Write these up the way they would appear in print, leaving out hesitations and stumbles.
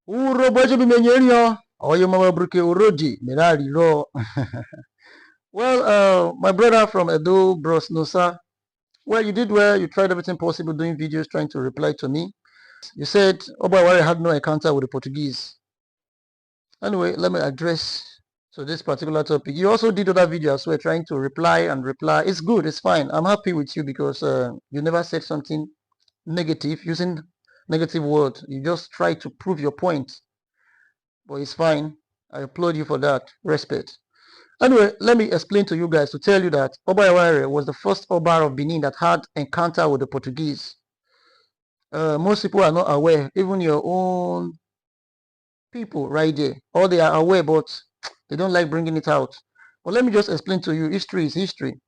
Uro bojo bimenyerio. Oyo mama bruke uroji. Mirari ro. Well, my brother from Edo, Bros Nosa. Well, you did well. You tried everything possible doing videos trying to reply to me. You said Obawari had no encounter with the Portuguese. Anyway, let me address to this particular topic. You also did other videos where trying to reply and reply. It's good. It's fine. I'm happy with you because you never said something negative using negative words. You just try to prove your point. But it's fine. I applaud you for that. Respect. Anyway, let me explain to you guys to tell you that Obawari was the first Oba of Benin that had encounter with the Portuguese. Most people are not aware, even your own people right there, or they are aware but they don't like bringing it out. But let me just explain to you, history is history.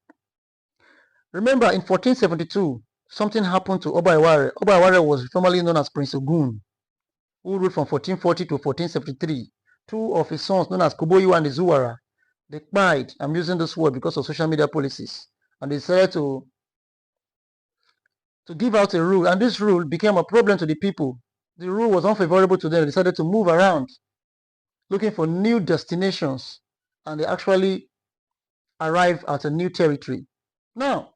Remember in 1472 something happened to Obawari. Obawari was formerly known as Prince Ogun, who ruled from 1440 to 1473. Two of his sons, known as Kuboyu and Izuwara, they died. I'm using this word because of social media policies, and they decided to give out a rule, and this rule became a problem to the people. The rule was unfavorable to them. They decided to move around looking for new destinations, and they actually arrived at a new territory. Now,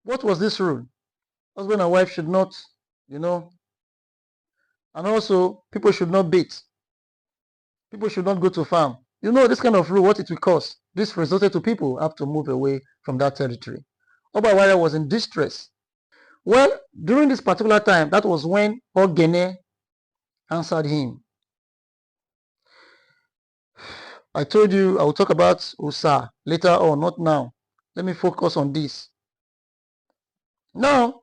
what was this rule? Husband and wife should not, and also people should not beat. People should not go to farm. This kind of rule, what it will cause. This resulted to people have to move away from that territory. Obawari was in distress. Well, during this particular time, that was when Ogene answered him. I told you I will talk about Usa later on, not now. Let me focus on this. Now,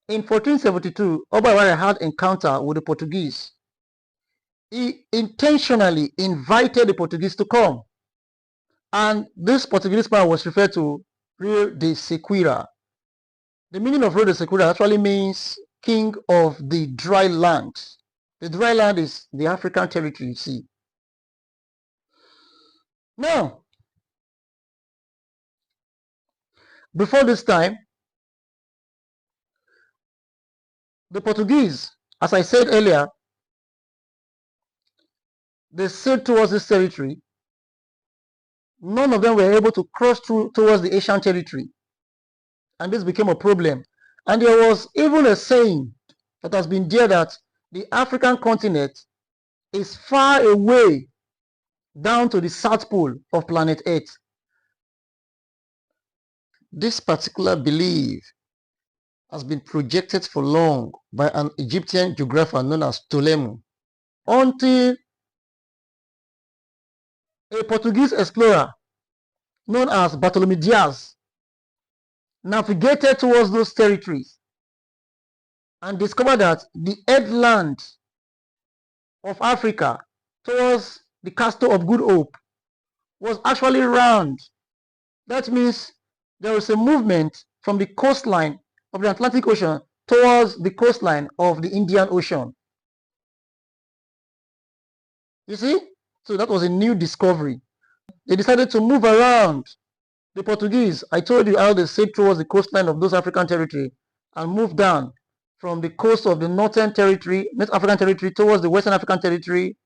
in 1472, Obawari had encounter with the Portuguese. He intentionally invited the Portuguese to come. And this Portuguese man was referred to Ruy de Sequeira. The meaning of Ruy de Sequeira actually means king of the dry land. The dry land is the African territory, you see. Now, before this time, the Portuguese, as I said earlier, they sailed towards this territory. None of them were able to cross through towards the Asian territory. And this became a problem. And there was even a saying that has been there that the African continent is far away down to the South Pole of planet Earth. This particular belief has been projected for long by an Egyptian geographer known as Ptolemy, until a Portuguese explorer known as Bartolome Diaz navigated towards those territories and discovered that the headland of Africa towards the Castle of Good Hope was actually round. That means there was a movement from the coastline of the Atlantic Ocean towards the coastline of the Indian Ocean. You see? So that was a new discovery. They decided to move around. The Portuguese, I told you how they sailed towards the coastline of those African territory and moved down from the coast of the northern territory, North African territory, towards the western African territory,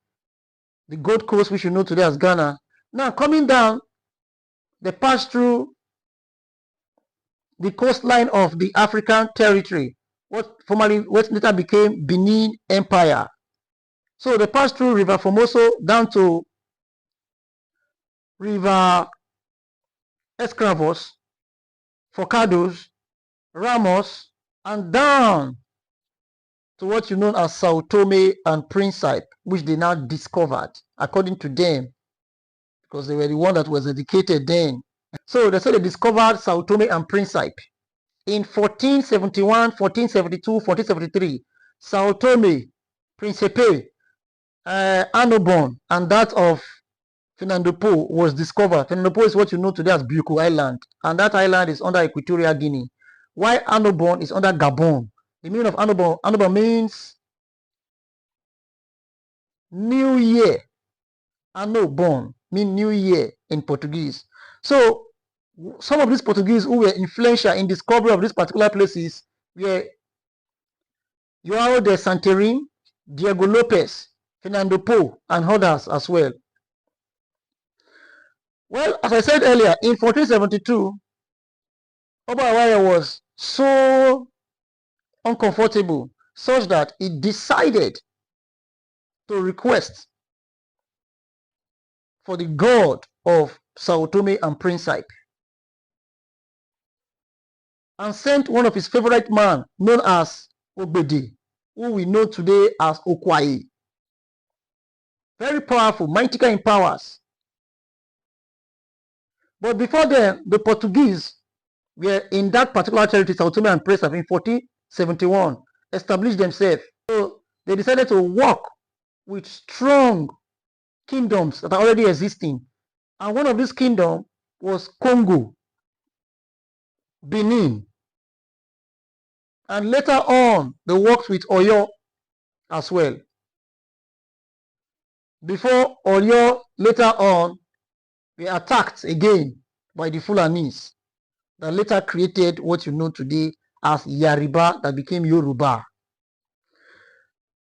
the Gold Coast, which you know today as Ghana. Now coming down, they passed through the coastline of the African territory, what later became Benin Empire. So they passed through River Formoso down to River Escravos, Forcados, Ramos, and down to what you know as Sao Tome and Principe, which they now discovered, according to them, because they were the one that was educated then. So they said they discovered Sao Tome and Principe in 1471, 1472, 1473. Sao Tome, Principe, Annobon, and that of Fernando Po was discovered. Fernando Po is what you know today as Bioko Island, and that island is under Equatorial Guinea. While Annobon is under Gabon. The meaning of Annobon means New Year. Annobon means New Year in Portuguese. So some of these Portuguese who were influential in discovery of these particular places were João de Santarém, Diego Lopez, Fernando Po, and others as well. Well, as I said earlier, in 1472, Oba Aware was so uncomfortable such that he decided to request for the god of Sao Tome and Principe and sent one of his favorite men known as Obedi, who we know today as Okwai. Very powerful, mighty in powers. But before then, the Portuguese were in that particular territory, Sao Tome and Principe, in 1471, established themselves. So they decided to work with strong kingdoms that are already existing. And one of these kingdoms was Congo, Benin. And later on, they worked with Oyo as well. Before Oyo, later on, were attacked again by the Fulanis that later created what you know today as Yariba, that became Yoruba.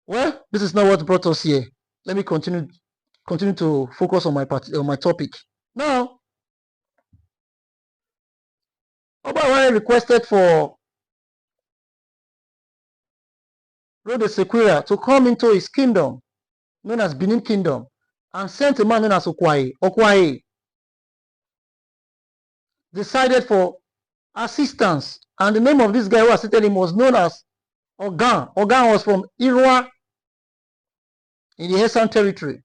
Well, this is not what brought us here. Let me continue to focus on my topic. Now, Oba requested for Ruy de Sequeira to come into his kingdom, known as Benin Kingdom, and sent a man known as Okwai. Okwai decided for assistance, and the name of this guy who assisted him was known as Ogan. Ogan was from Irwa in the Esan territory.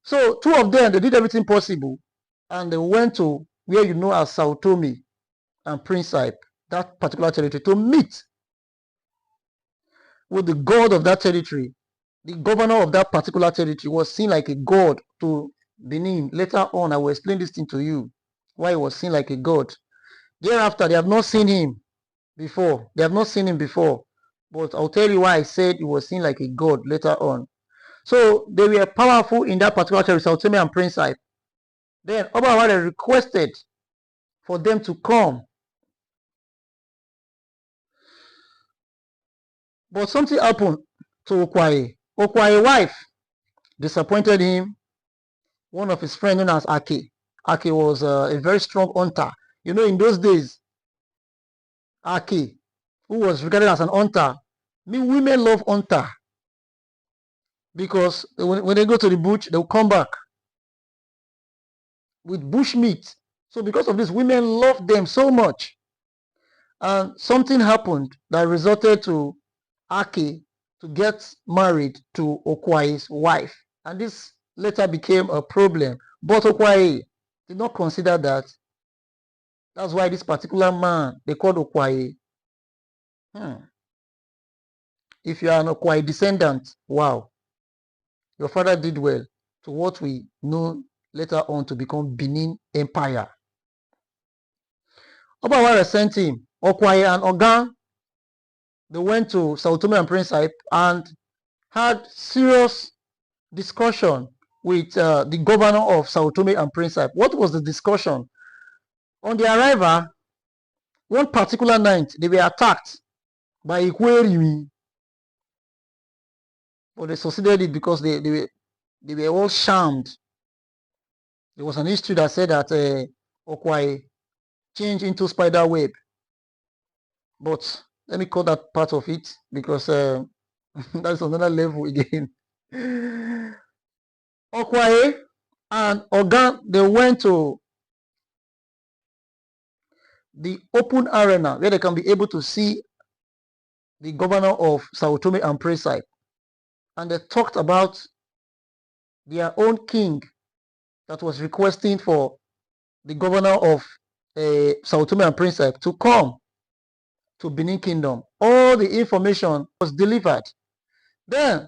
So two of them, they did everything possible, and they went to where you know as Sao Tome and Principe, that particular territory, to meet with the god of that territory. The governor of that particular territory was seen like a god to Benin. Later on, I will explain this thing to you, why he was seen like a god. Thereafter, they have not seen him before. But I'll tell you why I said he was seen like a god later on. So they were powerful in that particular territory, Sao Tome and Principe. Then Oba Aware requested for them to come. But something happened to Okwai. Okwai's wife disappointed him. One of his friends known as Ake. Ake was a very strong hunter. You know, in those days, Ake, who was regarded as an hunter, women love hunter. Because when they go to the bush, they'll come back with bush meat. So because of this, women love them so much. And something happened that resulted to Ake to get married to Okwai's wife. And this later became a problem. But Okwai did not consider that. That's why this particular man, they called Okwai. If you are an Okwai descendant, wow, your father did well to what we know later on to become Benin Empire. Oba Aware sent him, Okwai and Ogan. They went to Sao Tome and Principe and had serious discussion with the governor of Sao Tome and Principe. What was the discussion? On their arrival, one particular night, they were attacked by Ikwerimi. But they succeeded it because they were all charmed. There was an history that said that Okwai changed into spider web. But let me cut that part of it because that's another level again. Okwai and Ogan, they went to the open arena where they can be able to see the governor of Sao Tome and Principe. And they talked about their own king that was requesting for the governor of Sao Tome and Principe to come to Benin Kingdom. All the information was delivered. Then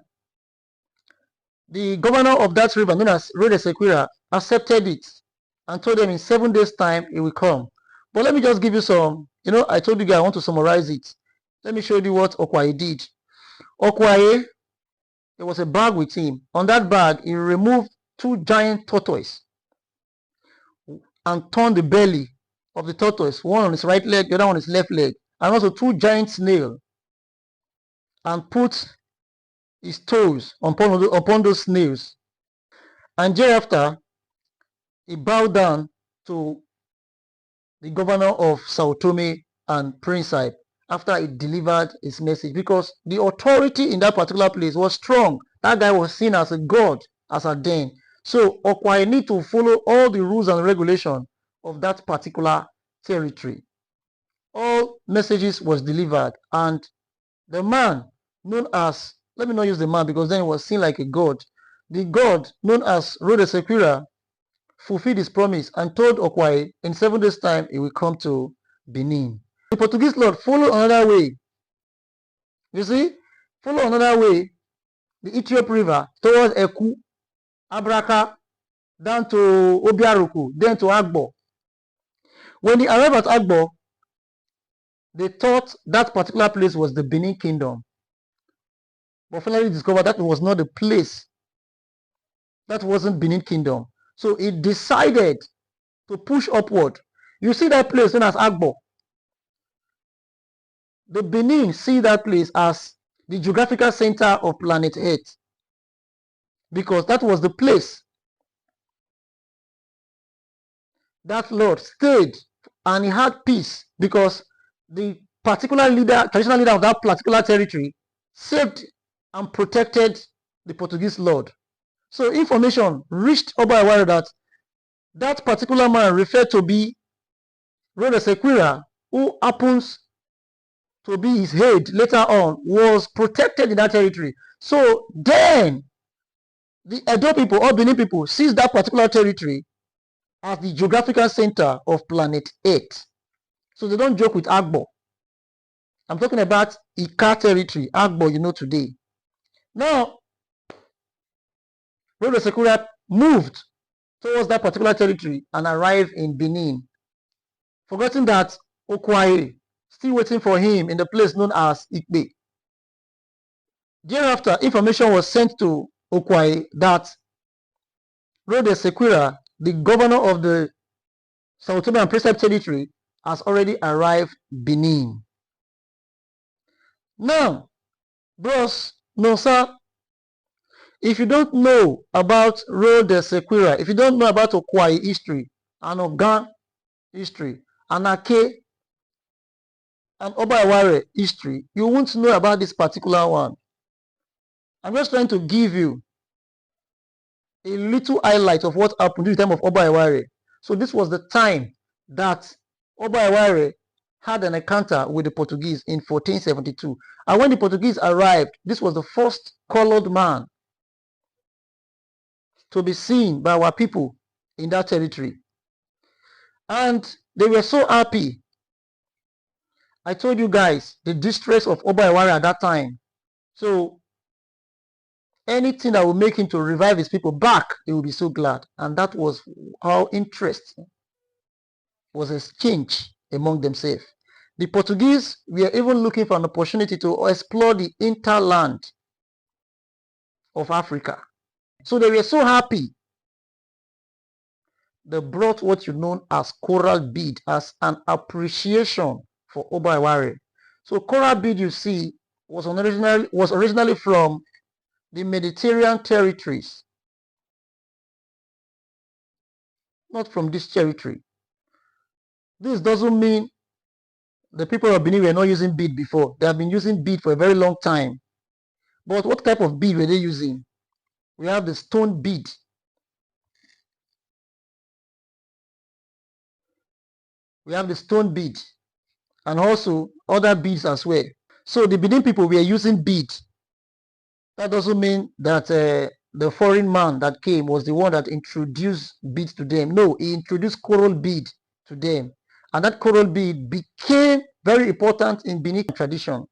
the governor of that river, known as Ruy de Sequeira, accepted it and told them in 7 days' time it will come. But let me just give you some, I told you guys I want to summarize it. Let me show you what Okwai did. Okwai, there was a bag with him. On that bag, he removed 2 giant tortoises and turned the belly of the tortoise, one on his right leg, the other on his left leg, and also 2 giant snails, and put his toes upon those snails. And thereafter, he bowed down to the governor of Sao Tome and Principe after he delivered his message, because the authority in that particular place was strong. That guy was seen as a god, as a den. So Okwai need to follow all the rules and regulations of that particular territory. All messages was delivered, and the man known as, let me not use the man because then he was seen like a god. The god known as Ruy de Sequeira fulfilled his promise and told Okwai in 7 days' time he will come to Benin. The Portuguese lord followed another way. You see, follow another way, the Ethiop River towards Eku, Abraka, down to Obiaruku, then to Agbo. When they arrived at Agbo, they thought that particular place was the Benin Kingdom. But finally discovered that it was not the place. That wasn't Benin Kingdom. So he decided to push upward. You see that place known as Agbo. The Benin see that place as the geographical center of planet Earth, because that was the place that Lord stayed and he had peace, because the particular leader, traditional leader of that particular territory, saved and protected the Portuguese Lord. So information reached Oba that that particular man referred to be Ruy de Sequeira, who happens to be his head later on, was protected in that territory. So then the Edo people or Benin people sees that particular territory as the geographical center of planet Earth. So they don't joke with Agbo. I'm talking about Ika territory, Agbo, you know, today. Now, Ruy de Sequeira moved towards that particular territory and arrived in Benin, forgetting that Okwai still waiting for him in the place known as Ikbe. Thereafter, information was sent to Okwai that Ruy de Sequeira, the governor of the Sao Tome and Principe territory, has already arrived Benin. Now, bros, no sir, if you don't know about Ruy de Sequeira, if you don't know about Okwai history, and Ogan history, and Ake, and Oba history, you won't know about this particular one. I'm just trying to give you a little highlight of what happened during the time of Oba. So this was the time that Oba had an encounter with the Portuguese in 1472. And when the Portuguese arrived, this was the first colored man to be seen by our people in that territory. And they were so happy. I told you guys the distress of Oba at that time. So anything that will make him to revive his people back, he will be so glad. And that was how interest was exchanged among themselves. The Portuguese were even looking for an opportunity to explore the hinterland of Africa. So they were so happy. They brought what you know as coral bead as an appreciation for Oba. So coral bead, you see, was originally from the Mediterranean territories, not from this territory. This doesn't mean the people of Benin were not using bead before. They have been using bead for a very long time. But what type of bead were they using? We have the stone bead. We have the stone bead and also other beads as well. So the Benin people were using bead. That doesn't mean that the foreign man that came was the one that introduced beads to them. No, he introduced coral bead to them. And that coral bead became very important in Benin tradition.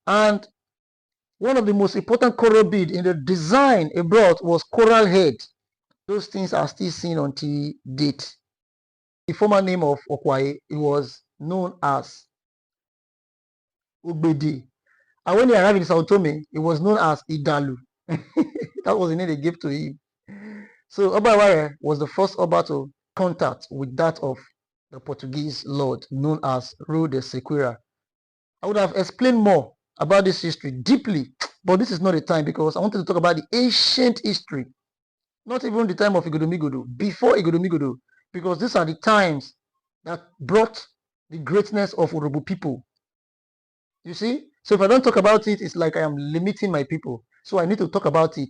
And one of the most important coral bead in the design it brought was coral head. Those things are still seen until date. The former name of Okwai, it was known as Ubini. And when he arrived in Sao Tome, it was known as Idalu. That was the name they gave to him. So Oba was the first Oba to contact with that of the Portuguese lord known as Ruy de Sequeira. I would have explained more, about this history deeply, but this is not the time because I wanted to talk about the ancient history, not even the time of Igodomigodo, before Igodomigodo, because these are the times that brought the greatness of Urubu people. You see? So if I don't talk about it, it's like I am limiting my people. So I need to talk about it.